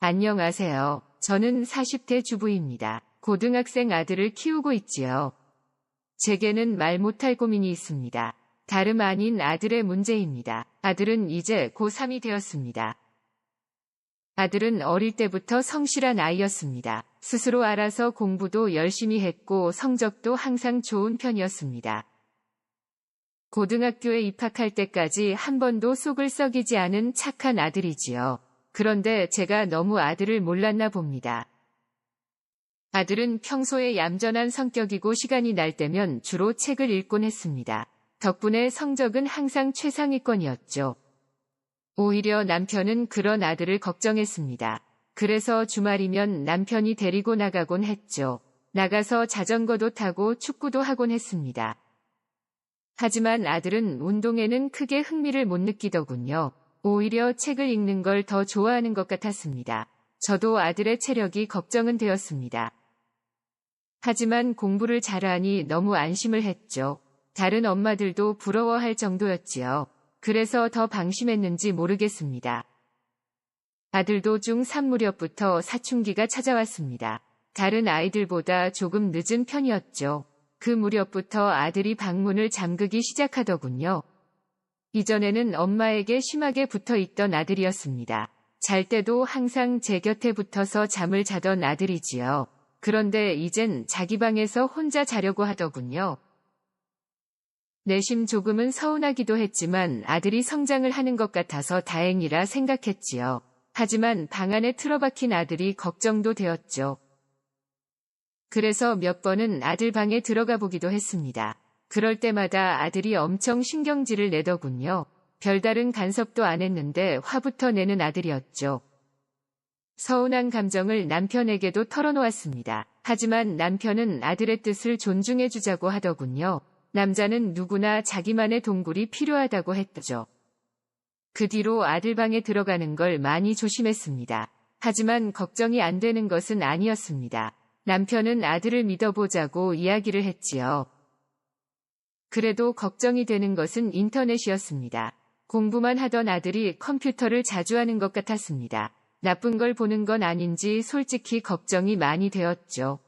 안녕하세요. 저는 40대 주부입니다. 고등학생 아들을 키우고 있지요. 제게는 말 못할 고민이 있습니다. 다름 아닌 아들의 문제입니다. 아들은 이제 고3이 되었습니다. 아들은 어릴 때부터 성실한 아이였습니다. 스스로 알아서 공부도 열심히 했고 성적도 항상 좋은 편이었습니다. 고등학교에 입학할 때까지 한 번도 속을 썩이지 않은 착한 아들이지요. 그런데 제가 너무 아들을 몰랐나 봅니다. 아들은 평소에 얌전한 성격이고 시간이 날 때면 주로 책을 읽곤 했습니다. 덕분에 성적은 항상 최상위권이었죠. 오히려 남편은 그런 아들을 걱정했습니다. 그래서 주말이면 남편이 데리고 나가곤 했죠. 나가서 자전거도 타고 축구도 하곤 했습니다. 하지만 아들은 운동에는 크게 흥미를 못 느끼더군요. 오히려 책을 읽는 걸 더 좋아하는 것 같았습니다. 저도 아들의 체력이 걱정은 되었습니다. 하지만 공부를 잘하니 너무 안심을 했죠. 다른 엄마들도 부러워할 정도였지요. 그래서 더 방심했는지 모르겠습니다. 아들도 중3 무렵부터 사춘기가 찾아왔습니다. 다른 아이들보다 조금 늦은 편이었죠. 그 무렵부터 아들이 방문을 잠그기 시작하더군요. 이전에는 엄마에게 심하게 붙어 있던 아들이었습니다. 잘 때도 항상 제 곁에 붙어서 잠을 자던 아들이지요. 그런데 이젠 자기 방에서 혼자 자려고 하더군요. 내심 조금은 서운하기도 했지만 아들이 성장을 하는 것 같아서 다행이라 생각했지요. 하지만 방 안에 틀어박힌 아들이 걱정도 되었죠. 그래서 몇 번은 아들 방에 들어가 보기도 했습니다. 그럴 때마다 아들이 엄청 신경질을 내더군요. 별다른 간섭도 안 했는데 화부터 내는 아들이었죠. 서운한 감정을 남편에게도 털어놓았습니다. 하지만 남편은 아들의 뜻을 존중해주자고 하더군요. 남자는 누구나 자기만의 동굴이 필요하다고 했죠. 그 뒤로 아들 방에 들어가는 걸 많이 조심했습니다. 하지만 걱정이 안 되는 것은 아니었습니다. 남편은 아들을 믿어보자고 이야기를 했지요. 그래도 걱정이 되는 것은 인터넷이었습니다. 공부만 하던 아들이 컴퓨터를 자주 하는 것 같았습니다. 나쁜 걸 보는 건 아닌지 솔직히 걱정이 많이 되었죠.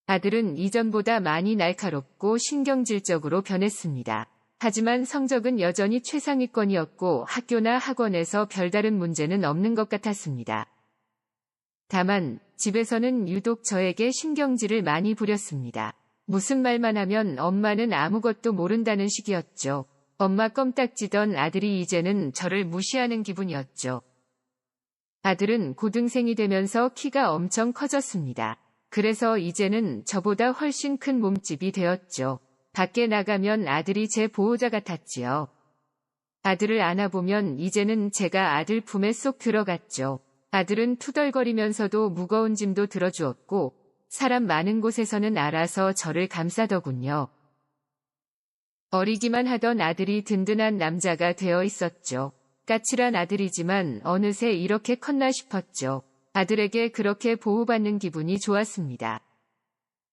아들은 이전보다 많이 날카롭고 신경질적으로 변했습니다. 하지만 성적은 여전히 최상위권이었고 학교나 학원에서 별다른 문제는 없는 것 같았습니다. 다만 집에서는 유독 저에게 신경질을 많이 부렸습니다. 무슨 말만 하면 엄마는 아무것도 모른다는 식이었죠. 엄마 껌딱지던 아들이 이제는 저를 무시하는 기분이었죠. 아들은 고등생이 되면서 키가 엄청 커졌습니다. 그래서 이제는 저보다 훨씬 큰 몸집이 되었죠. 밖에 나가면 아들이 제 보호자 같았지요. 아들을 안아보면 이제는 제가 아들 품에 쏙 들어갔죠. 아들은 투덜거리면서도 무거운 짐도 들어주었고 사람 많은 곳에서는 알아서 저를 감싸더군요. 어리기만 하던 아들이 든든한 남자가 되어 있었죠. 까칠한 아들이지만 어느새 이렇게 컸나 싶었죠. 아들에게 그렇게 보호받는 기분이 좋았습니다.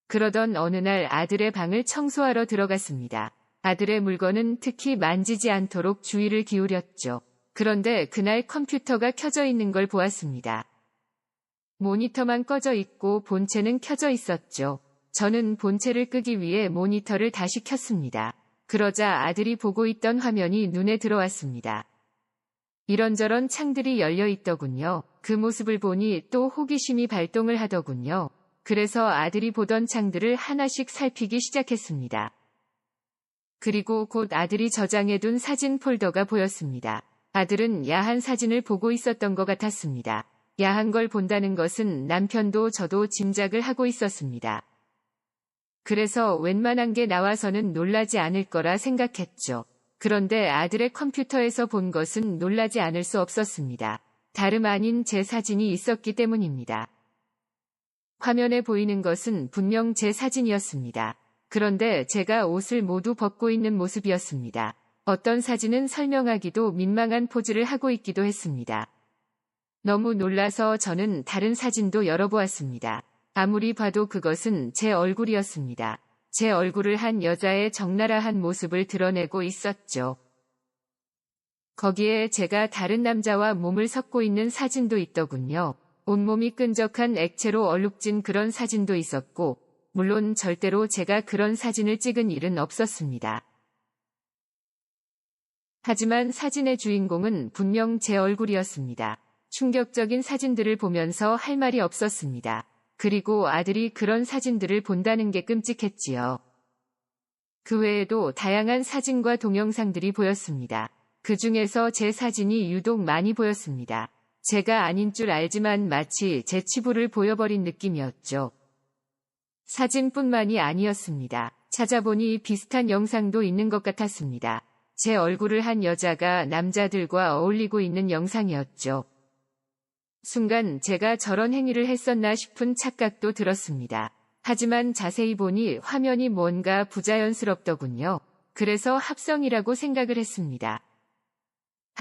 그러던 어느 날 아들의 방을 청소하러 들어갔습니다. 아들의 물건은 특히 만지지 않도록 주의를 기울였죠. 그런데 그날 컴퓨터가 켜져 있는 걸 보았습니다. 모니터만 꺼져 있고 본체는 켜져 있었죠. 저는 본체를 끄기 위해 모니터를 다시 켰습니다. 그러자 아들이 보고 있던 화면이 눈에 들어왔습니다. 이런저런 창들이 열려 있더군요. 그 모습을 보니 또 호기심이 발동을 하더군요. 그래서 아들이 보던 창들을 하나씩 살피기 시작했습니다. 그리고 곧 아들이 저장해둔 사진 폴더가 보였습니다. 아들은 야한 사진을 보고 있었던 것 같았습니다. 야한 걸 본다는 것은 남편도 저도 짐작을 하고 있었습니다. 그래서 웬만한 게 나와서는 놀라지 않을 거라 생각했죠. 그런데 아들의 컴퓨터에서 본 것은 놀라지 않을 수 없었습니다. 다름 아닌 제 사진이 있었기 때문입니다. 화면에 보이는 것은 분명 제 사진이었습니다. 그런데 제가 옷을 모두 벗고 있는 모습이었습니다. 어떤 사진은 설명하기도 민망한 포즈를 하고 있기도 했습니다. 너무 놀라서 저는 다른 사진도 열어보았습니다. 아무리 봐도 그것은 제 얼굴이었습니다. 제 얼굴을 한 여자의 적나라한 모습을 드러내고 있었죠. 거기에 제가 다른 남자와 몸을 섞고 있는 사진도 있더군요. 온몸이 끈적한 액체로 얼룩진 그런 사진도 있었고, 물론 절대로 제가 그런 사진을 찍은 일은 없었습니다. 하지만 사진의 주인공은 분명 제 얼굴이었습니다. 충격적인 사진들을 보면서 할 말이 없었습니다. 그리고 아들이 그런 사진들을 본다는 게 끔찍했지요. 그 외에도 다양한 사진과 동영상들이 보였습니다. 그 중에서 제 사진이 유독 많이 보였습니다. 제가 아닌 줄 알지만 마치 제 치부를 보여버린 느낌이었죠. 사진뿐만이 아니었습니다. 찾아보니 비슷한 영상도 있는 것 같았습니다. 제 얼굴을 한 여자가 남자들과 어울리고 있는 영상이었죠. 순간 제가 저런 행위를 했었나 싶은 착각도 들었습니다. 하지만 자세히 보니 화면이 뭔가 부자연스럽더군요. 그래서 합성이라고 생각을 했습니다.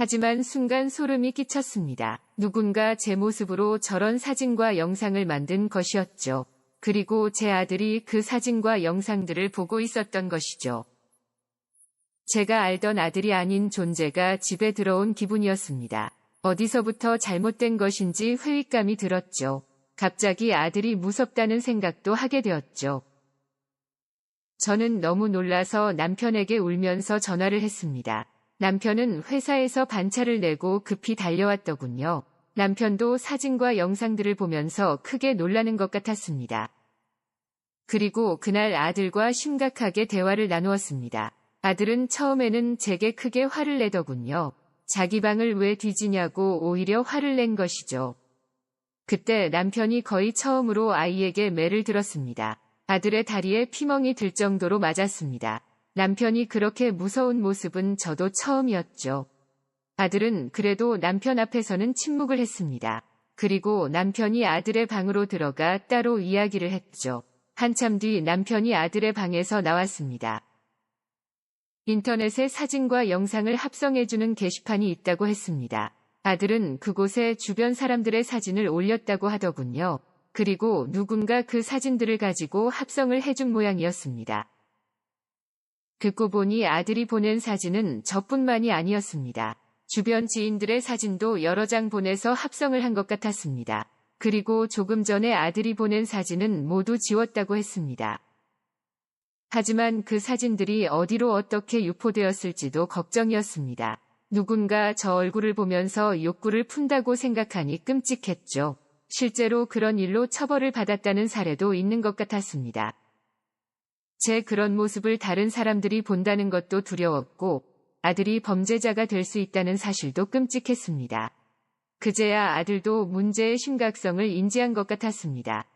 하지만 순간 소름이 끼쳤습니다. 누군가 제 모습으로 저런 사진과 영상을 만든 것이었죠. 그리고 제 아들이 그 사진과 영상들을 보고 있었던 것이죠. 제가 알던 아들이 아닌 존재가 집에 들어온 기분이었습니다. 어디서부터 잘못된 것인지 회의감이 들었죠. 갑자기 아들이 무섭다는 생각도 하게 되었죠. 저는 너무 놀라서 남편에게 울면서 전화를 했습니다. 남편은 회사에서 반차를 내고 급히 달려왔더군요. 남편도 사진과 영상들을 보면서 크게 놀라는 것 같았습니다. 그리고 그날 아들과 심각하게 대화를 나누었습니다. 아들은 처음에는 제게 크게 화를 내더군요. 자기 방을 왜 뒤지냐고 오히려 화를 낸 것이죠. 그때 남편이 거의 처음으로 아이에게 매를 들었습니다. 아들의 다리에 피멍이 들 정도로 맞았습니다. 남편이 그렇게 무서운 모습은 저도 처음이었죠. 아들은 그래도 남편 앞에서는 침묵을 했습니다. 그리고 남편이 아들의 방으로 들어가 따로 이야기를 했죠. 한참 뒤 남편이 아들의 방에서 나왔습니다. 인터넷에 사진과 영상을 합성해주는 게시판이 있다고 했습니다. 아들은 그곳에 주변 사람들의 사진을 올렸다고 하더군요. 그리고 누군가 그 사진들을 가지고 합성을 해준 모양이었습니다. 듣고 보니 아들이 보낸 사진은 저뿐만이 아니었습니다. 주변 지인들의 사진도 여러 장 보내서 합성을 한 것 같았습니다. 그리고 조금 전에 아들이 보낸 사진은 모두 지웠다고 했습니다. 하지만 그 사진들이 어디로 어떻게 유포되었을지도 걱정이었습니다. 누군가 저 얼굴을 보면서 욕구를 푼다고 생각하니 끔찍했죠. 실제로 그런 일로 처벌을 받았다는 사례도 있는 것 같았습니다. 제 그런 모습을 다른 사람들이 본다는 것도 두려웠고 아들이 범죄자가 될 수 있다는 사실도 끔찍했습니다. 그제야 아들도 문제의 심각성을 인지한 것 같았습니다.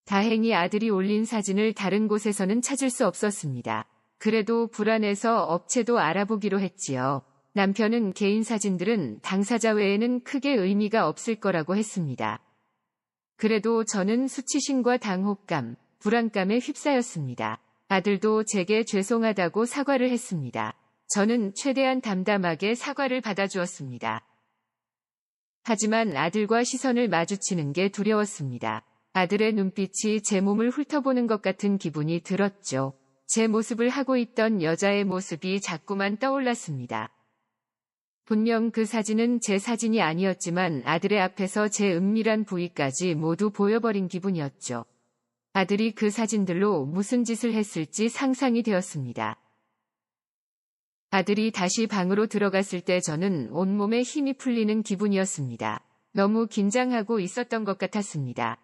다행히 아들이 올린 사진을 다른 곳에서는 찾을 수 없었습니다. 그래도 불안해서 업체도 알아보기로 했지요. 남편은 개인 사진들은 당사자 외에는 크게 의미가 없을 거라고 했습니다. 그래도 저는 수치심과 당혹감, 불안감에 휩싸였습니다. 아들도 제게 죄송하다고 사과를 했습니다. 저는 최대한 담담하게 사과를 받아주었습니다. 하지만 아들과 시선을 마주치는 게 두려웠습니다. 아들의 눈빛이 제 몸을 훑어보는 것 같은 기분이 들었죠. 제 모습을 하고 있던 여자의 모습이 자꾸만 떠올랐습니다. 분명 그 사진은 제 사진이 아니었지만 아들의 앞에서 제 은밀한 부위까지 모두 보여버린 기분이었죠. 아들이 그 사진들로 무슨 짓을 했을지 상상이 되었습니다. 아들이 다시 방으로 들어갔을 때 저는 온몸에 힘이 풀리는 기분이었습니다. 너무 긴장하고 있었던 것 같았습니다.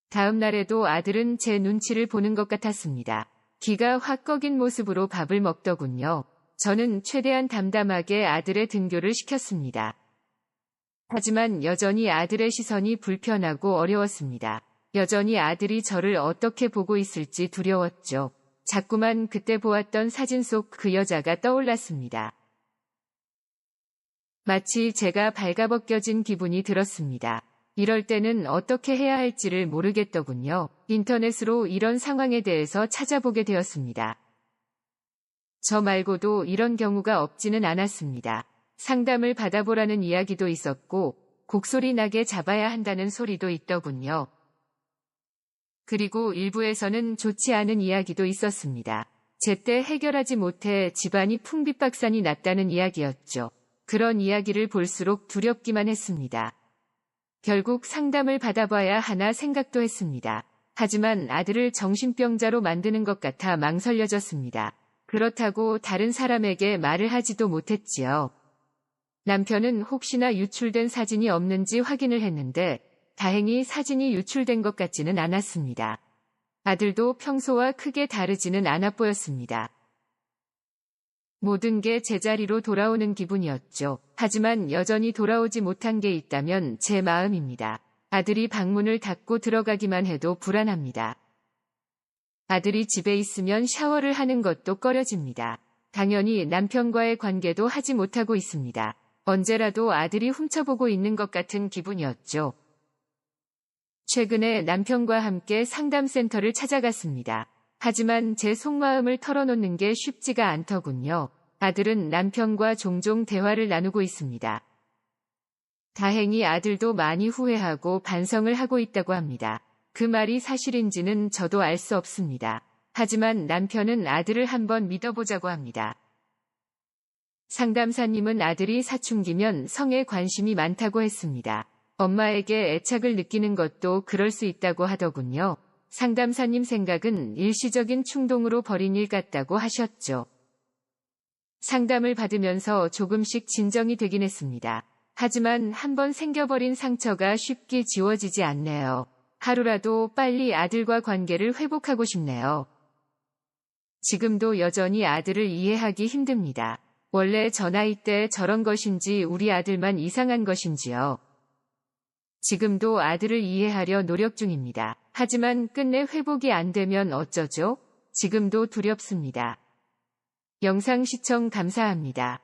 다음 날에도 아들은 제 눈치를 보는 것 같았습니다. 기가 확 꺾인 모습으로 밥을 먹더군요. 저는 최대한 담담하게 아들의 등교를 시켰습니다. 하지만 여전히 아들의 시선이 불편하고 어려웠습니다. 여전히 아들이 저를 어떻게 보고 있을지 두려웠죠. 자꾸만 그때 보았던 사진 속 그 여자가 떠올랐습니다. 마치 제가 발가벗겨진 기분이 들었습니다. 이럴 때는 어떻게 해야 할지를 모르겠더군요. 인터넷으로 이런 상황에 대해서 찾아보게 되었습니다. 저 말고도 이런 경우가 없지는 않았습니다. 상담을 받아보라는 이야기도 있었고 곡소리 나게 잡아야 한다는 소리도 있더군요. 그리고 일부에서는 좋지 않은 이야기도 있었습니다. 제때 해결하지 못해 집안이 풍비박산이 났다는 이야기였죠. 그런 이야기를 볼수록 두렵기만 했습니다. 결국 상담을 받아봐야 하나 생각도 했습니다. 하지만 아들을 정신병자로 만드는 것 같아 망설여졌습니다. 그렇다고 다른 사람에게 말을 하지도 못했지요. 남편은 혹시나 유출된 사진이 없는지 확인을 했는데 다행히 사진이 유출된 것 같지는 않았습니다. 아들도 평소와 크게 다르지는 않아 보였습니다. 모든 게 제자리로 돌아오는 기분이었죠. 하지만 여전히 돌아오지 못한 게 있다면 제 마음입니다. 아들이 방문을 닫고 들어가기만 해도 불안합니다. 아들이 집에 있으면 샤워를 하는 것도 꺼려집니다. 당연히 남편과의 관계도 하지 못하고 있습니다. 언제라도 아들이 훔쳐보고 있는 것 같은 기분이었죠. 최근에 남편과 함께 상담센터를 찾아갔습니다. 하지만 제 속마음을 털어놓는 게 쉽지가 않더군요. 아들은 남편과 종종 대화를 나누고 있습니다. 다행히 아들도 많이 후회하고 반성을 하고 있다고 합니다. 그 말이 사실인지는 저도 알 수 없습니다. 하지만 남편은 아들을 한번 믿어보자고 합니다. 상담사님은 아들이 사춘기면 성에 관심이 많다고 했습니다. 엄마에게 애착을 느끼는 것도 그럴 수 있다고 하더군요. 상담사님 생각은 일시적인 충동으로 벌인 일 같다고 하셨죠. 상담을 받으면서 조금씩 진정이 되긴 했습니다. 하지만 한번 생겨버린 상처가 쉽게 지워지지 않네요. 하루라도 빨리 아들과 관계를 회복하고 싶네요. 지금도 여전히 아들을 이해하기 힘듭니다. 원래 저 나이 때 저런 것인지 우리 아들만 이상한 것인지요. 지금도 아들을 이해하려 노력 중입니다. 하지만 끝내 회복이 안 되면 어쩌죠? 지금도 두렵습니다. 영상 시청 감사합니다.